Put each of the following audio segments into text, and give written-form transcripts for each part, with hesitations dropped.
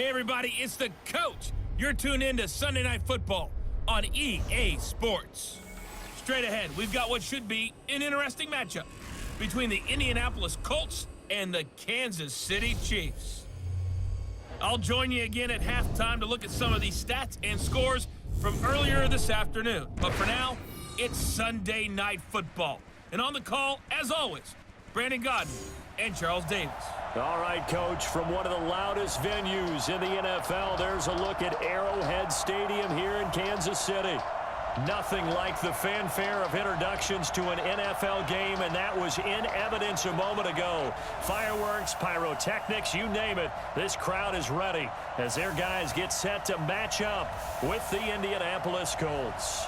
Hey everybody, it's the coach. You're tuned in to Sunday Night Football on EA Sports. Straight ahead, we've got what should be an interesting matchup between the Indianapolis Colts and the Kansas City Chiefs. I'll join you again at halftime to look at some of these stats and scores from earlier this afternoon. But for now, it's Sunday Night Football. And on the call, as always, Brandon Godden and Charles Davis. All right, Coach, from one of the loudest venues in the NFL, there's a look at Arrowhead Stadium here in Kansas City. Nothing like the fanfare of introductions to an NFL game, and that was in evidence a moment ago. Fireworks, pyrotechnics, you name it, this crowd is ready as their guys get set to match up with the Indianapolis Colts.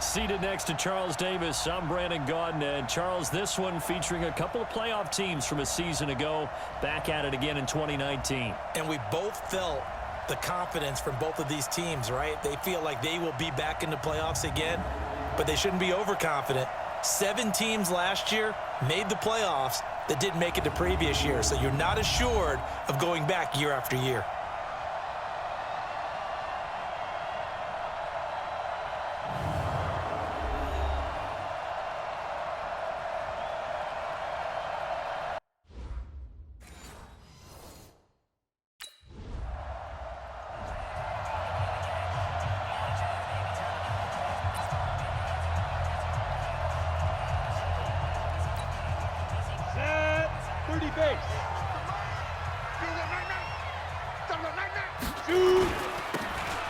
Seated next to Charles Davis, I'm Brandon Godden. And Charles, this one featuring a couple of playoff teams from a season ago, back at it again in 2019. And we both felt the confidence from both of these teams, right? They feel like they will be back in the playoffs again, but they shouldn't be overconfident. 7 teams last year made the playoffs that didn't make it the previous year, so you're not assured of going back year after year.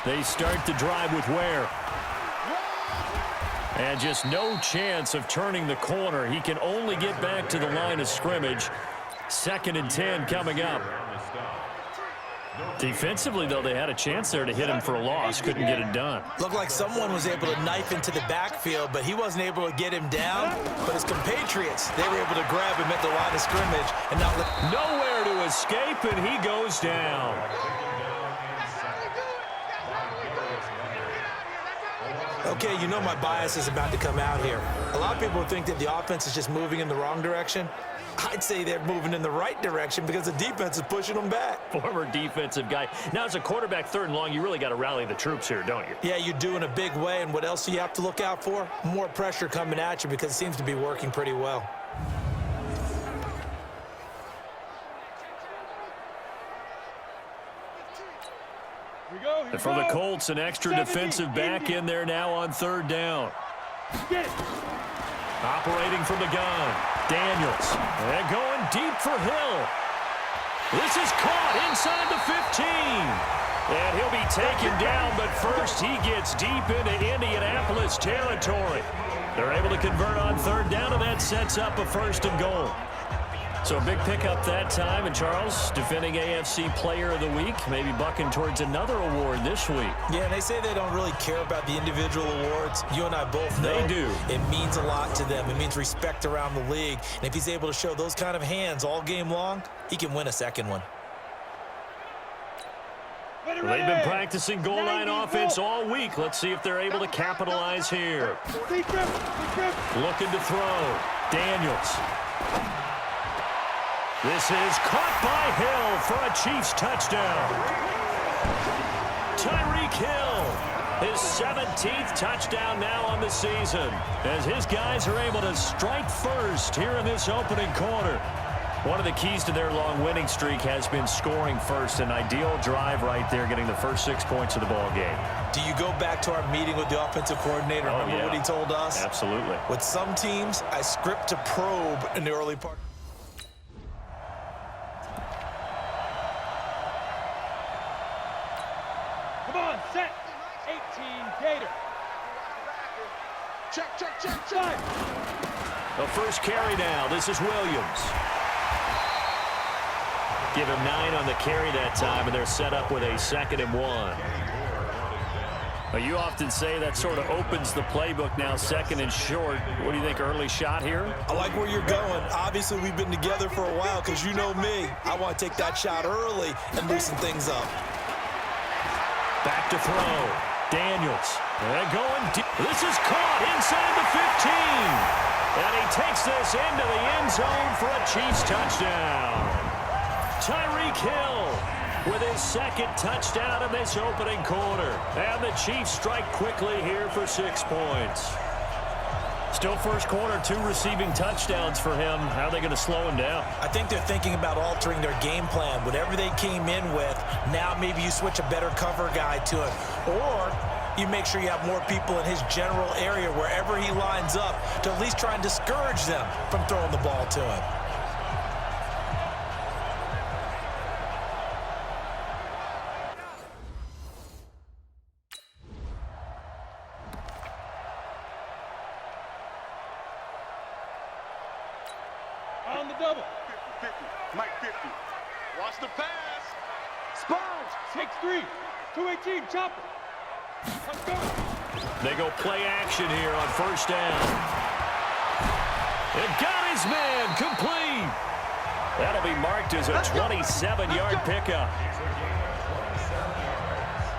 They start the drive with Ware. And just no chance of turning the corner. He can only get back to the line of scrimmage. 2nd and 10 coming up. Defensively, though, they had a chance there to hit him for a loss. Couldn't get it done. Looked like someone was able to knife into the backfield, but he wasn't able to get him down. But his compatriots, they were able to grab him at the line of scrimmage and not let... Nowhere to escape, and he goes down. Okay, you know my bias is about to come out here. A lot of people think that the offense is just moving in the wrong direction. I'd say they're moving in the right direction because the defense is pushing them back. Former defensive guy. Now, as a quarterback, 3rd and long, you really got to rally the troops here, don't you? Yeah, you do in a big way, and what else do you have to look out for? More pressure coming at you because it seems to be working pretty well. And for the Colts, an extra defensive back in there now on 3rd down. Operating from the gun, Daniels. And going deep for Hill. This is caught inside the 15. And he'll be taken down, but first he gets deep into Indianapolis territory. They're able to convert on 3rd down, and that sets up a 1st and goal. So a big pickup that time, and Charles, defending AFC Player of the Week, maybe bucking towards another award this week. Yeah, and they say they don't really care about the individual awards. You and I both know they do. It means a lot to them. It means respect around the league. And if he's able to show those kind of hands all game long, he can win a 2nd one. Well, they've been practicing goal line offense all week. Let's see if they're able to capitalize here. Looking to throw. Daniels. This is caught by Hill for a Chiefs touchdown. Tyreek Hill, his 17th touchdown now on the season, as his guys are able to strike first here in this opening quarter. One of the keys to their long winning streak has been scoring first. An ideal drive right there, getting the first 6 points of the ball game. Do you go back to our meeting with the offensive coordinator? Remember what he told us? Absolutely. With some teams, I script to probe in the early part. Come on, set. 18, Gator. Check. The first carry now. This is Williams. Give him 9 on the carry that time, and they're set up with a 2nd and 1. Well, you often say that sort of opens the playbook now, 2nd and short. What do you think, early shot here? I like where you're going. Obviously, we've been together for a while because you know me. I want to take that shot early and loosen things up. Back to throw. Daniels. And going deep. This is caught inside the 15. And he takes this into the end zone for a Chiefs touchdown. Tyreek Hill with his second touchdown in this opening quarter. And the Chiefs strike quickly here for 6 points. Still first quarter, 2 receiving touchdowns for him. How are they going to slow him down? I think they're thinking about altering their game plan. Whatever they came in with, now maybe you switch a better cover guy to him. Or you make sure you have more people in his general area wherever he lines up to at least try and discourage them from throwing the ball to him. On the double. 50, Mike 50. Watch the pass. Sponge. 6-3. 218. Chopper. Let's go. They go play action here on first down. It got his man complete. That'll be marked as a 27-yard pickup.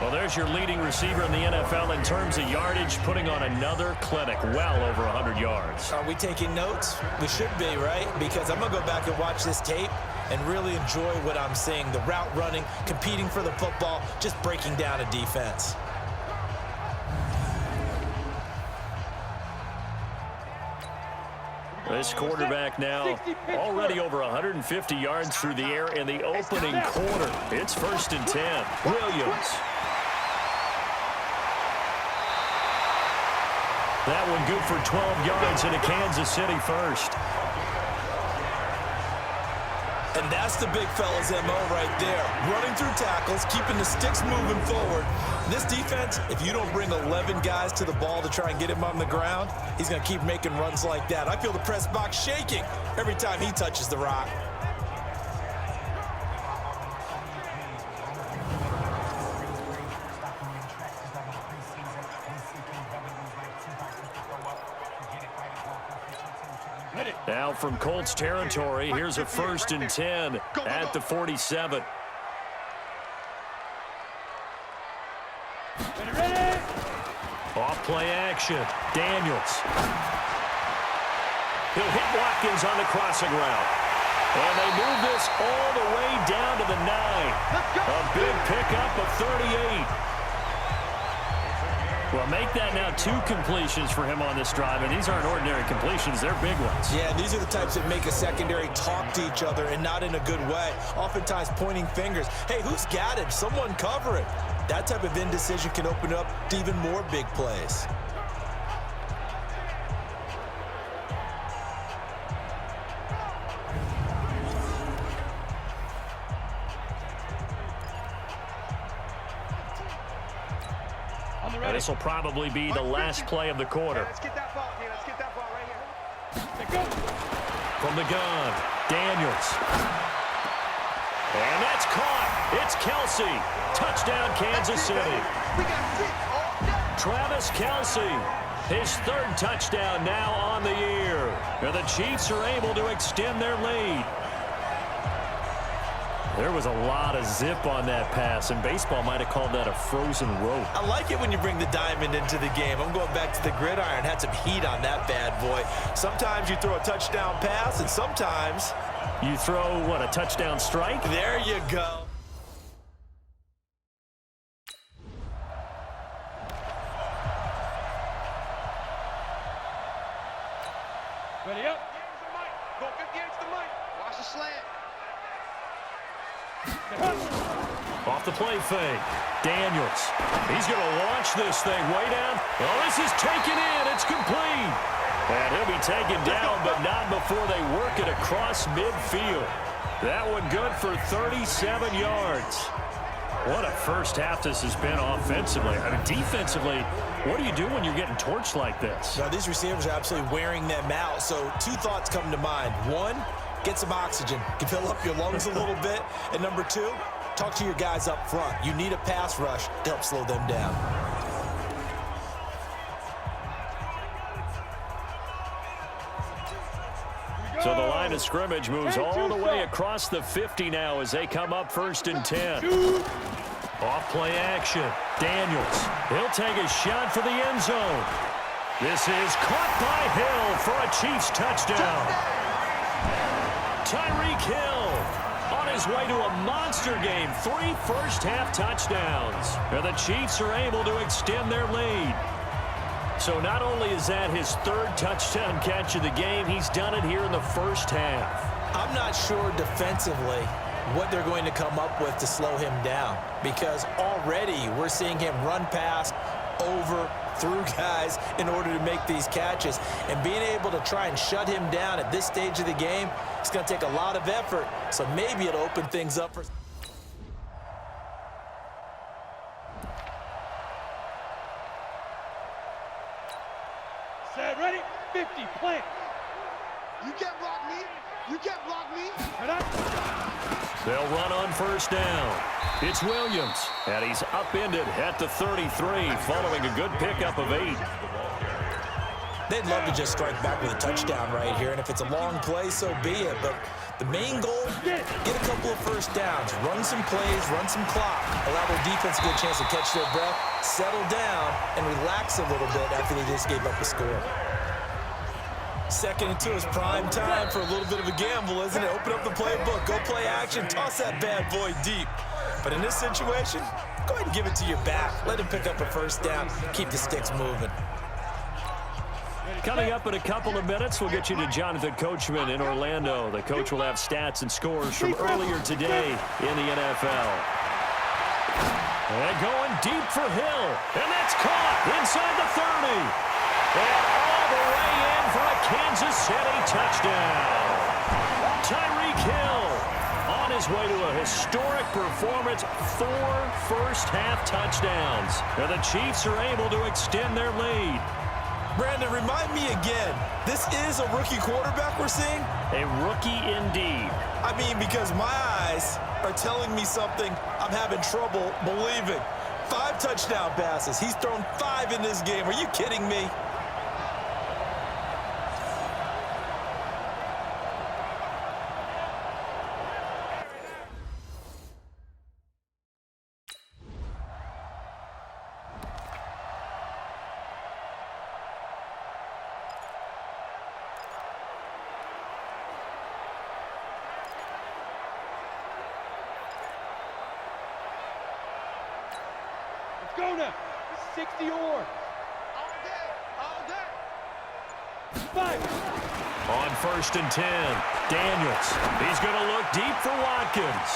Well, there's your leading receiver in the NFL in terms of yardage, putting on another clinic, well over 100 yards. Are we taking notes? We should be, right? Because I'm going to go back and watch this tape and really enjoy what I'm seeing. The route running, competing for the football, just breaking down a defense. This quarterback now already over 150 yards through the air in the opening quarter. It's 1st and 10. Williams. That one good for 12 yards into Kansas City first. And that's the big fella's MO right there. Running through tackles, keeping the sticks moving forward. This defense, if you don't bring 11 guys to the ball to try and get him on the ground, he's going to keep making runs like that. I feel the press box shaking every time he touches the rock. Now from Colts territory, here's a 1st and 10 at the 47. Ready. Off play action. Daniels. He'll hit Watkins on the crossing route. And they move this all the way down to the 9. A big pickup of 38. Well, make that now 2 completions for him on this drive, and these aren't ordinary completions. They're big ones. Yeah, these are the types that make a secondary talk to each other and not in a good way. Oftentimes pointing fingers. Hey, who's got it? Someone cover it. That type of indecision can open up to even more big plays. This will probably be the last play of the quarter. Let's get that ball here. Let's get that ball right here. Go. From the gun, Daniels. And that's caught. It's Kelsey. Touchdown, Kansas City. We got 6 all day. Travis Kelsey, his 3rd touchdown now on the year. And the Chiefs are able to extend their lead. There was a lot of zip on that pass, and baseball might have called that a frozen rope. I like it when you bring the diamond into the game. I'm going back to the gridiron. Had some heat on that bad boy. Sometimes you throw a touchdown pass, and sometimes You throw, what, a touchdown strike? there you go. Ready up. Go against the mic. Watch the slant. Off the play fake. Daniels. He's going to launch this thing way down. Oh, this is taken in. It's complete. And he'll be taken down, but not before they work it across midfield. That one good for 37 yards. What a first half this has been offensively. I mean, defensively, what do you do when you're getting torched like this? Now, these receivers are absolutely wearing them out. So 2 thoughts come to mind. 1, get some oxygen. You can fill up your lungs a little bit. And number 2, talk to your guys up front. You need a pass rush to help slow them down. So the line of scrimmage moves all the way across the 50 now as they come up 1st and 10. Off play action. Daniels. He'll take a shot for the end zone. This is caught by Hill for a Chiefs touchdown. Tyreek Hill on his his way to a monster game. 3 first-half touchdowns. And the Chiefs are able to extend their lead. So not only is that his 3rd touchdown catch of the game, he's done it here in the first half. I'm not sure defensively what they're going to come up with to slow him down, because already we're seeing him run past, over, through guys in order to make these catches. And being able to try and shut him down at this stage of the game, it's going to take a lot of effort. So maybe it'll open things up for... Set, ready, 50, plant. You can't block me. You can't block me. Right up. They'll run on first down. It's Williams, and he's upended at the 33 following a good pickup of 8. They'd love to just strike back with a touchdown right here, and if it's a long play, so be it. But the main goal, get a couple of first downs, run some plays, run some clock, allow their defense a good chance to catch their breath, settle down, and relax a little bit after they just gave up a score. 2nd and 2 is prime time for a little bit of a gamble, isn't it? Open up the playbook, go play action, toss that bad boy deep. But in this situation, go ahead and give it to your back. Let him pick up a first down, keep the sticks moving. Coming up in a couple of minutes, we'll get you to Jonathan Coachman in Orlando. The coach will have stats and scores from earlier today in the NFL. And going deep for Hill. And that's caught inside the 30. And all the way in for a Kansas City touchdown. Tyreek Hill on his way to a historic performance. 4 first-half touchdowns. And the Chiefs are able to extend their lead. Brandon, remind me again, this is a rookie quarterback we're seeing? A rookie indeed. I mean, because my eyes are telling me something I'm having trouble believing. 5 touchdown passes. He's thrown 5 in this game. Are you kidding me? Go now. 60 or. All day. All day. 5. On 1st and 10, Daniels. He's going to look deep for Watkins.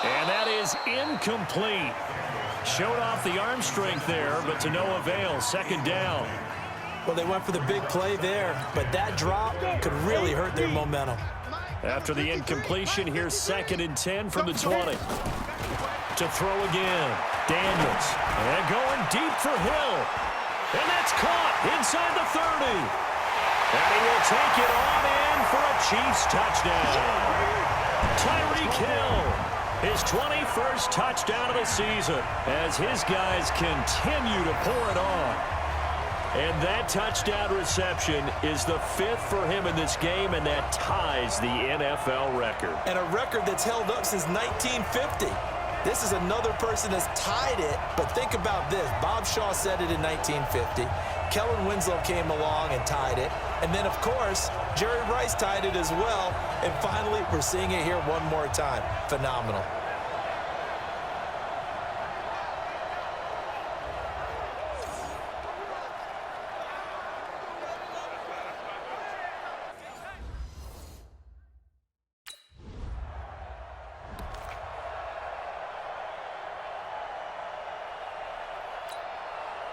And that is incomplete. Showed off the arm strength there, but to no avail. 2nd down. Well, they went for the big play there, but that drop could really hurt their momentum. After the incompletion, here's 2nd and 10 from the 20. To throw again, Daniels. And going deep for Hill. And that's caught inside the 30. And he will take it on in for a Chiefs touchdown. Tyreek Hill, his 21st touchdown of the season as his guys continue to pour it on. And that touchdown reception is the 5th for him in this game, and that ties the NFL record. And a record that's held up since 1950. This is another person that's tied it, but think about this. Bob Shaw said it in 1950. Kellen Winslow came along and tied it. And then, of course, Jerry Rice tied it as well. And finally, we're seeing it here one more time. Phenomenal.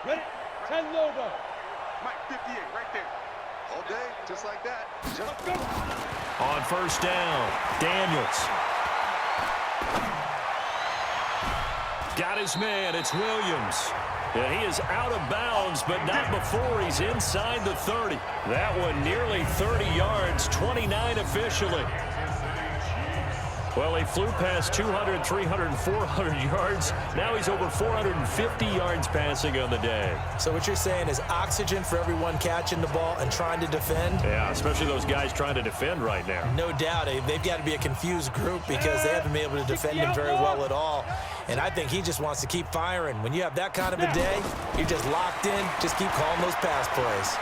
Ready? 10 Lobo. Mike 58 right there. All day, just like that. Let's go. On 1st down, Daniels. Got his man, it's Williams. And he is out of bounds, but not before he's inside the 30. That one nearly 30 yards, 29 officially. Well, he flew past 200, 300, 400 yards. Now he's over 450 yards passing on the day. So what you're saying is oxygen for everyone catching the ball and trying to defend? Yeah, especially those guys trying to defend right now. No doubt. They've got to be a confused group because they haven't been able to defend him very well at all. And I think he just wants to keep firing. When you have that kind of a day, you're just locked in. Just keep calling those pass plays.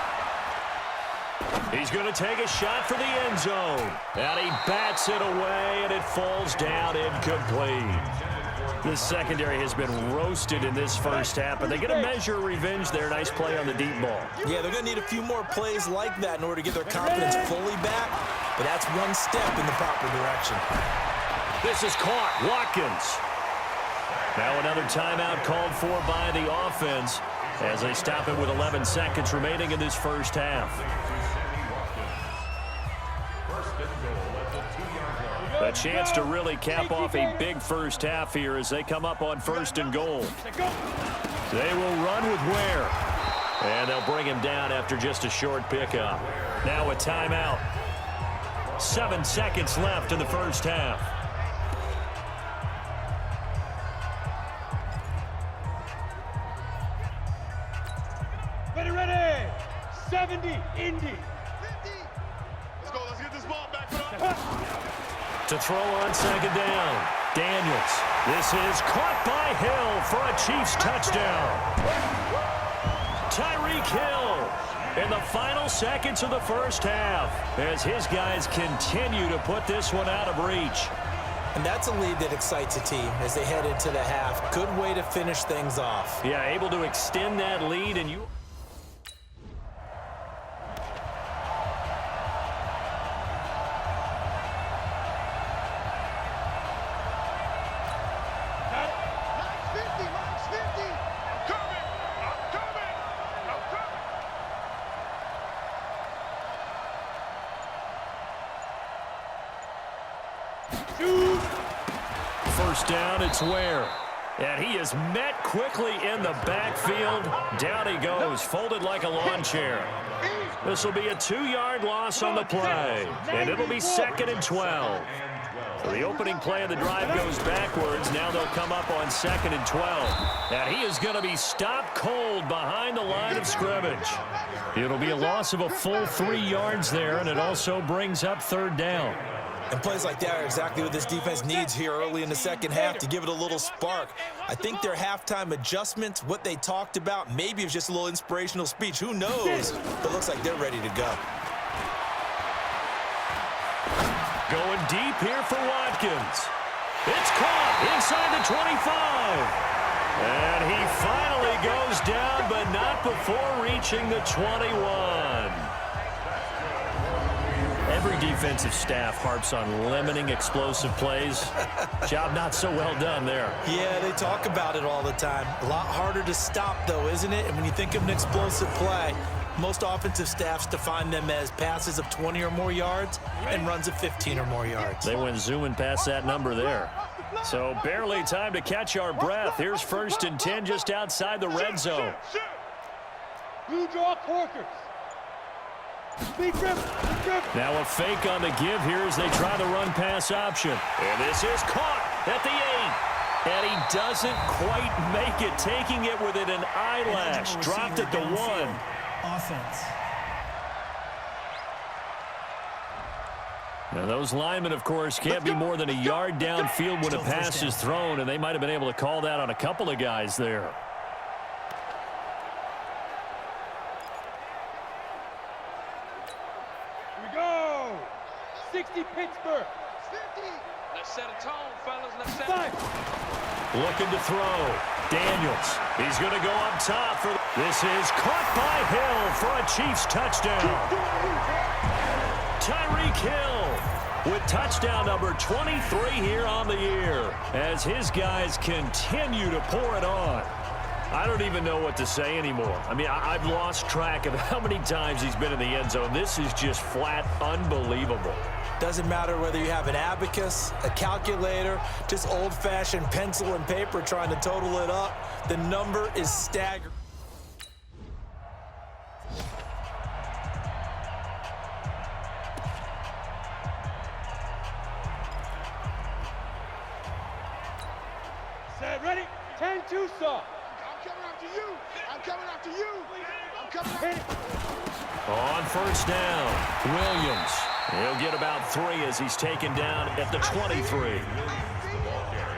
He's going to take a shot for the end zone. And he bats it away, and it falls down incomplete. This secondary has been roasted in this first half, but they get a measure of revenge there. Nice play on the deep ball. Yeah, they're going to need a few more plays like that in order to get their confidence fully back, but that's one step in the proper direction. This is caught. Watkins. Now another timeout called for by the offense as they stop it with 11 seconds remaining in this first half. A chance to really cap off a big first half here as they come up on 1st and goal. They will run with Ware. And they'll bring him down after just a short pickup. Now a timeout. 7 seconds left in the first half. Ready. 70, Indy. 50. Let's go. Let's get this ball back. To throw on 2nd down. Daniels. This is caught by Hill for a Chiefs touchdown. Tyreek Hill in the final seconds of the first half as his guys continue to put this one out of reach. And that's a lead that excites a team as they head into the half. Good way to finish things off. Yeah, able to extend that lead, and you... First down, it's Ware. And he is met quickly in the backfield. Down he goes, folded like a lawn chair. This will be a 2-yard loss on the play. And it'll be 2nd and 12. So the opening play of the drive goes backwards. Now they'll come up on 2nd and 12. And he is going to be stopped cold behind the line of scrimmage. It'll be a loss of a full 3 yards there, and it also brings up 3rd down. And plays like that are exactly what this defense needs here early in the second half to give it a little spark. I think their halftime adjustments, what they talked about, maybe it was just a little inspirational speech. Who knows? But it looks like they're ready to go. Going deep here for Watkins. It's caught inside the 25. And he finally goes down, but not before reaching the 21. Every defensive staff harps on limiting explosive plays. Job not so well done there. Yeah, they talk about it all the time. A lot harder to stop, though, isn't it? And when you think of an explosive play, most offensive staffs define them as passes of 20 or more yards and runs of 15 or more yards. They went zooming past that number there. So barely time to catch our breath. Here's 1st and 10 just outside the red zone. Blue draw Corkers. Now a fake on the give here as they try the run-pass option. And this is caught at the 8. And he doesn't quite make it, taking it within an eyelash. Dropped at the 1. Offense. Now those linemen, of course, can't be more than a yard downfield when a pass is thrown, and they might have been able to call that on a couple of guys there. Here we go. 60 Pittsburgh. 50. Let's set a tone, fellas. Let's set 5. Looking to throw. Daniels. He's going to go up top for... This is caught by Hill for a Chiefs touchdown. Tyreek Hill with touchdown number 23 here on the year as his guys continue to pour it on. I don't even know what to say anymore. I mean, I've lost track of how many times he's been in the end zone. This is just flat unbelievable. Doesn't matter whether you have an abacus, a calculator, just old-fashioned pencil and paper trying to total it up. The number is staggering. Set, ready? 10 Tucson. I'm coming after you. I'm coming after you. I'm coming after you. On 1st down, Williams. He'll get about 3 as he's taken down at the 23.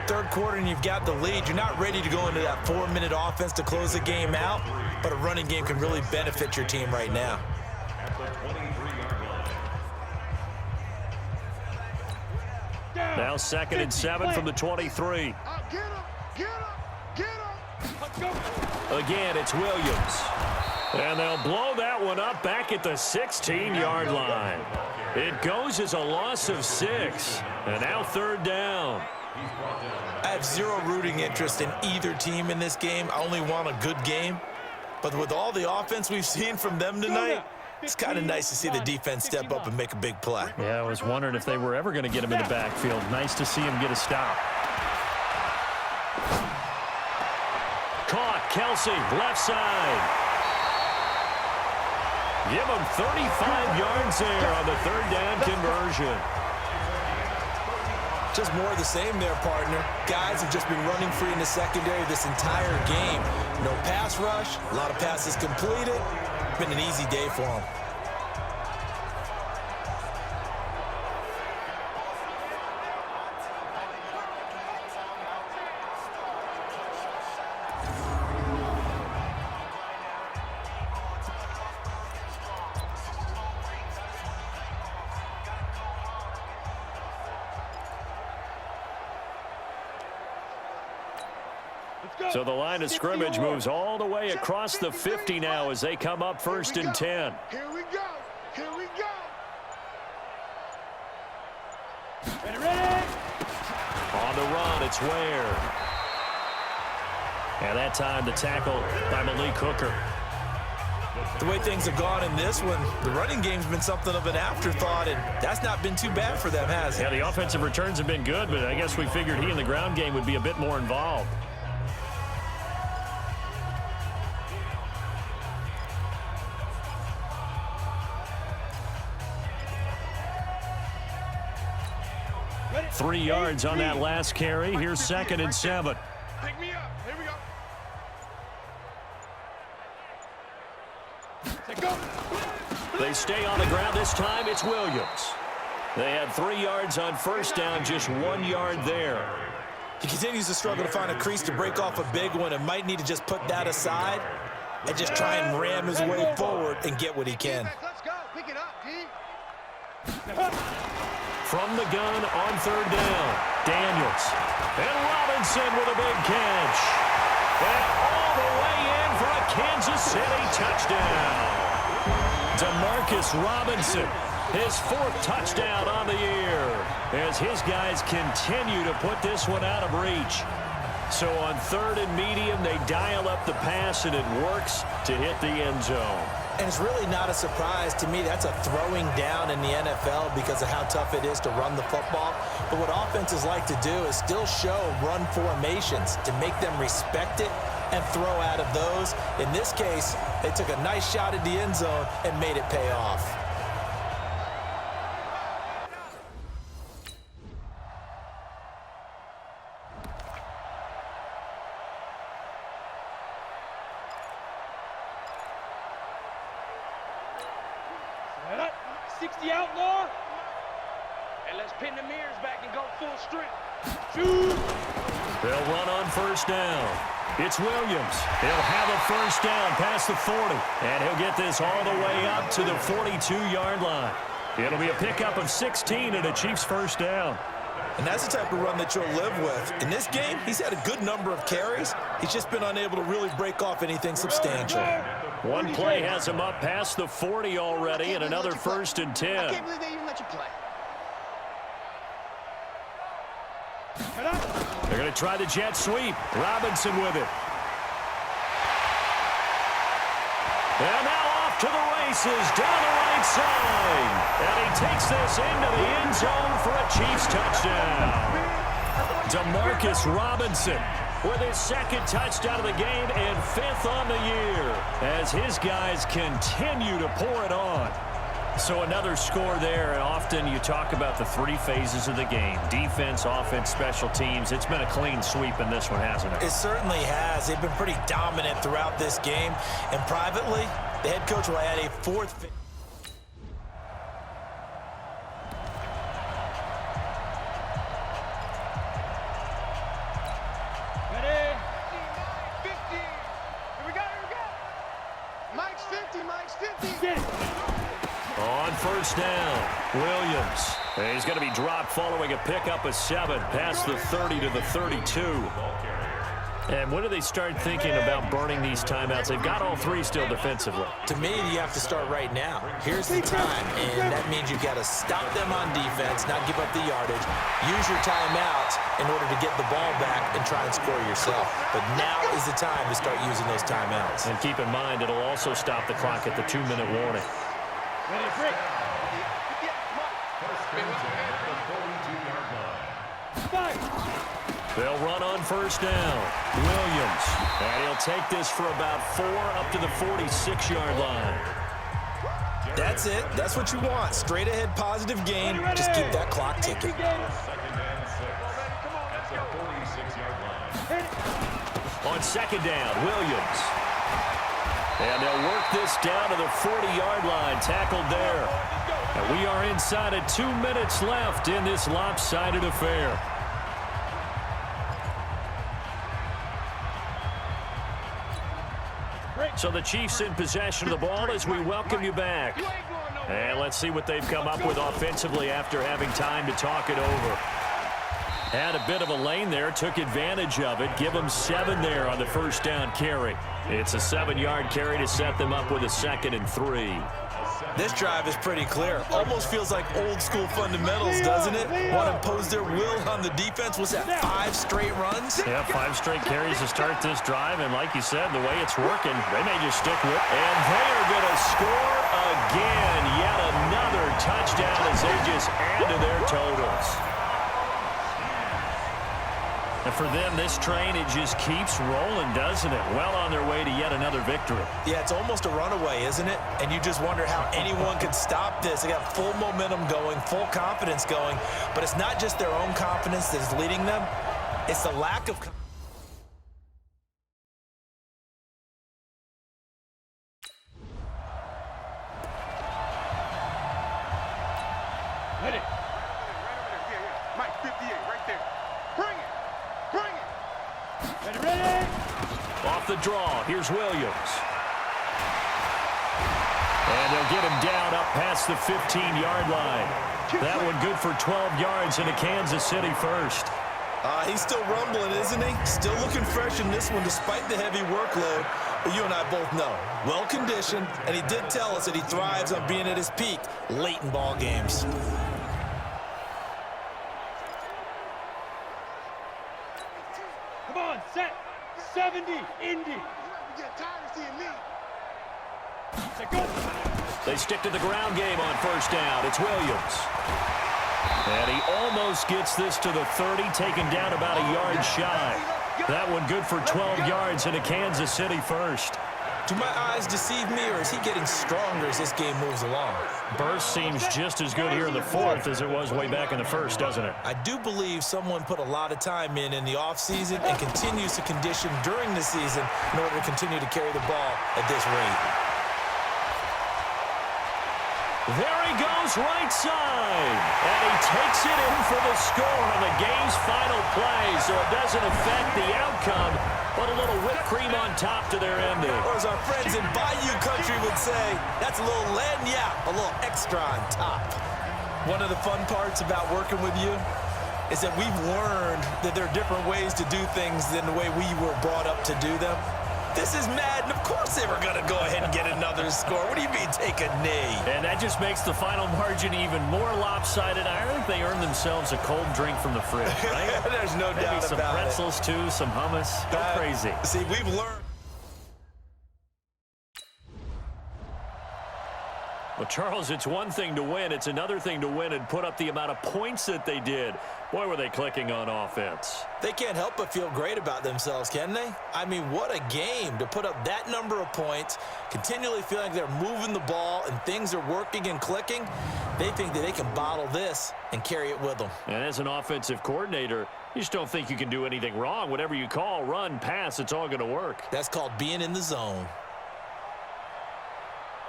Third quarter and you've got the lead. You're not ready to go into that 4-minute offense to close the game out, but a running game can really benefit your team right now. Now 2nd and 7 from the 23. Get him! Get him! Get him! Let's go. Again, it's Williams. And they'll blow that one up back at the 16-yard line. It goes as a loss of 6. And now 3rd down. I have zero rooting interest in either team in this game. I only want a good game. But with all the offense we've seen from them tonight, it's kind of nice to see the defense step up and make a big play. Yeah, I was wondering if they were ever going to get him in the backfield. Nice to see him get a stop. Caught, Kelsey, left side. Give him 35 yards there on the 3rd down conversion. Just more of the same there, partner. Guys have just been running free in the secondary this entire game. No pass rush, a lot of passes completed. It's been an easy day for them. So the line of scrimmage moves all the way across the 50 now as they come up 1st and 10. Here we go. Here we go. Ready. On the run, it's Ware. And that time the tackle by Malik Hooker. The way things have gone in this one, the running game's been something of an afterthought, and that's not been too bad for them, has it? Yeah, the offensive returns have been good, but I guess we figured he in the ground game would be a bit more involved. Ready. 3 yards on that last carry. Here's 2nd and 7. Pick me up. Here we go. Let's go. They stay on the ground this time. It's Williams. They had 3 yards on 1st down, just 1 yard there. He continues to struggle to find a crease to break off a big one and might need to just put that aside and just try and ram his way forward and get what he can. Let's go. Pick it up, D. From the gun on 3rd down, Daniels. And Robinson with a big catch. And all the way in for a Kansas City touchdown. Demarcus Robinson, his 4th touchdown on the year, as his guys continue to put this one out of reach. So on 3rd and medium, they dial up the pass, and it works to hit the end zone. And it's really not a surprise to me. That's a throwing down in the NFL because of how tough it is to run the football. But what offenses like to do is still show run formations to make them respect it and throw out of those. In this case, they took a nice shot at the end zone and made it pay off. Set up. 60 outlaw. And let's pin the mirrors back and go full strength. Shoot. They'll run on 1st down. It's Williams. He'll have a 1st down past the 40. And he'll get this all the way up to the 42-yard line. It'll be a pickup of 16 and a Chiefs 1st down. And that's the type of run that you'll live with. In this game, he's had a good number of carries. He's just been unable to really break off anything substantial. One play has him up past the 40 already, and another 1st and 10. I can't believe they even let you play. They're going to try the jet sweep. Robinson with it. And now off to the races down the right side. And he takes this into the end zone for a Chiefs touchdown. Demarcus Robinson with his 2nd touchdown of the game and 5th on the year as his guys continue to pour it on. So another score there, and often you talk about the 3 phases of the game: defense, offense, special teams. It's been a clean sweep in this one, hasn't it? It certainly has. They've been pretty dominant throughout this game. And privately, the head coach will add a 4th. Ready. 50. Here we go. Here we go. Mike's 50. Mike's 50. Get it. On 1st down, Williams. And he's going to be dropped following a pickup of 7 past the 30 to the 32. And when do they start thinking about burning these timeouts? They've got all 3 still defensively. To me, you have to start right now. Here's the time, and that means you've got to stop them on defense, not give up the yardage. Use your timeouts in order to get the ball back and try and score yourself. But now is the time to start using those timeouts. And keep in mind, it'll also stop the clock at the 2-minute warning. Ready to break. 5. They'll run on first down. Williams. And he'll take this for about 4 up to the 46-yard line. That's it. That's what you want. Straight ahead positive gain. Just keep that clock ticking. On second down, Williams. And they'll work this down to the 40-yard line. Tackled there. And we are inside of 2 minutes left in this lopsided affair. So the Chiefs in possession of the ball as we welcome you back. And let's see what they've come up with offensively after having time to talk it over. Had a bit of a lane there, took advantage of it. Give them 7 there on the first down carry. It's a 7-yard carry to set them up with a 2nd and 3. This drive is pretty clear. Almost feels like old school fundamentals, doesn't it? Want to impose their will on the defense. Was that 5 straight runs? Yeah, 5 straight carries to start this drive. And like you said, the way it's working, they may just stick with it. And they are going to score again. Yet another touchdown as they just add to their totals. And for them, this train, it just keeps rolling, doesn't it? Well on their way to yet another victory. Yeah, it's almost a runaway, isn't it? And you just wonder how anyone could stop this. They got full momentum going, full confidence going. But it's not just their own confidence that is leading them. It's the lack of confidence. Ready. Mike, 58, right there. Bring it. Bring it. Ready. Off the draw, here's Williams. And they'll get him down up past the 15-yard line. That one good for 12 yards into Kansas City first. He's still rumbling, isn't he? Still looking fresh in this one despite the heavy workload. But you and I both know, well-conditioned, and he did tell us that he thrives on being at his peak late in ball games. Come on, set. 70, Indy. You get tired of seeing me. Set, go. They stick to the ground game on first down. It's Williams. And he almost gets this to the 30, taken down about a yard shy. That one good for 12 yards into Kansas City first. Do my eyes deceive me, or is he getting stronger as this game moves along? Burst seems just as good here in the fourth as it was way back in the first, doesn't it? I do believe someone put a lot of time in the offseason and continues to condition during the season in order to continue to carry the ball at this rate. There he goes right side. And he takes it in for the score on the game's final play, so it doesn't affect the outcome, but a little whipped cream on top to their ending. Or as our friends in Bayou Country would say, that's a little lagniappe, a little extra on top. One of the fun parts about working with you is that we've learned that there are different ways to do things than the way we were brought up to do them. This is Madden. Of course they were going to go ahead and get another score. What do you mean take a knee? And that just makes the final margin even more lopsided. I think they earned themselves a cold drink from the fridge, right? There's no Maybe doubt some about pretzels, too, some hummus. Go crazy. See, we've learned. Well, Charles, it's one thing to win. It's another thing to win and put up the amount of points that they did. Boy, were they clicking on offense. They can't help but feel great about themselves, can they? I mean, what a game to put up that number of points, continually feeling like they're moving the ball and things are working and clicking. They think that they can bottle this and carry it with them. And as an offensive coordinator, you just don't think you can do anything wrong. Whatever you call, run, pass, it's all going to work. That's called being in the zone.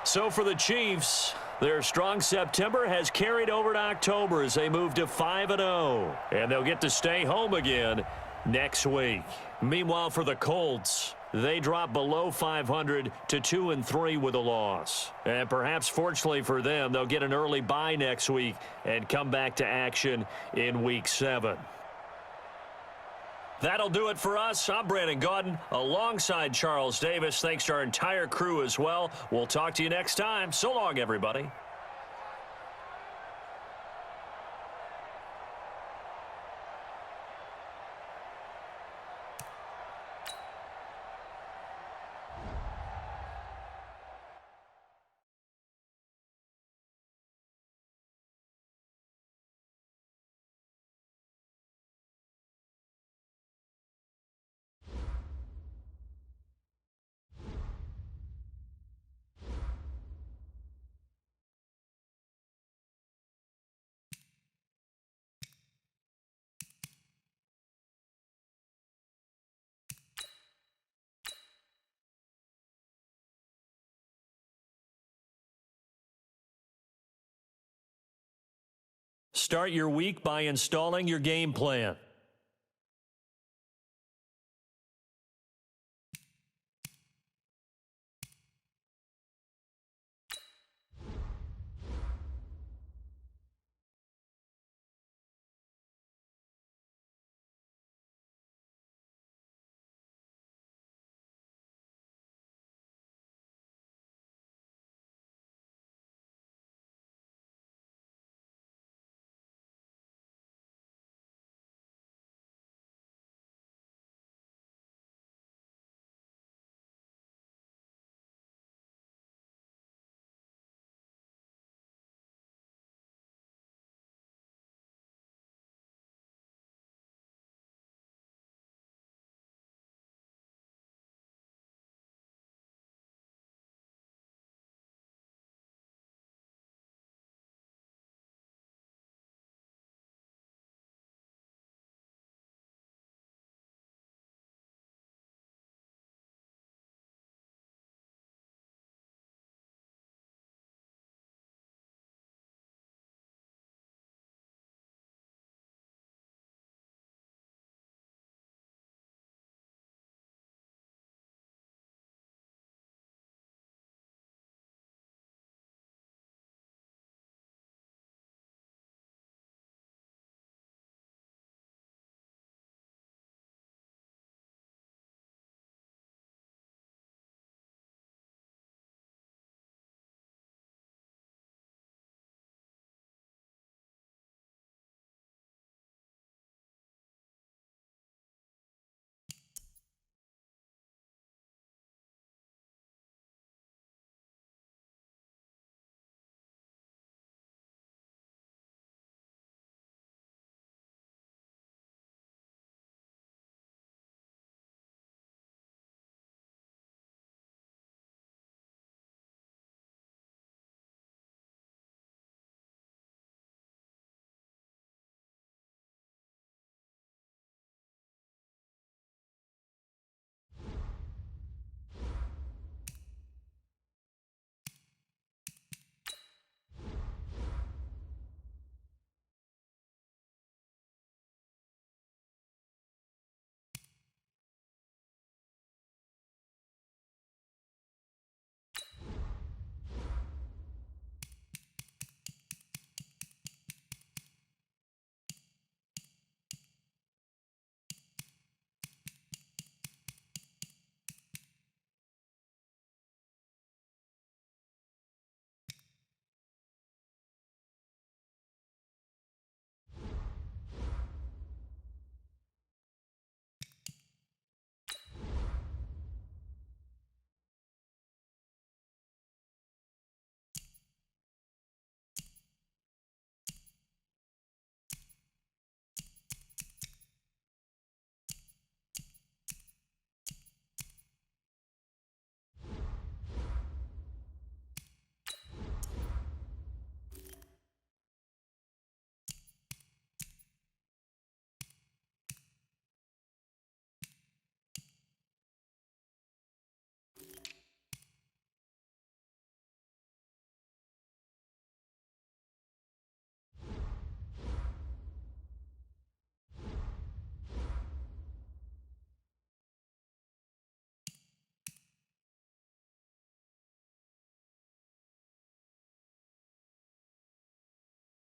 So for the Chiefs, their strong September has carried over to October as they move to 5-0. And they'll get to stay home again next week. Meanwhile, for the Colts, They drop below 500 to 2-3 with a loss. And perhaps fortunately for them, they'll get an early bye next week and come back to action in Week 7. That'll do it for us. I'm Brandon Gaudin alongside Charles Davis. Thanks to our entire crew as well. We'll talk to you next time. So long, everybody. Start your week by installing your game plan.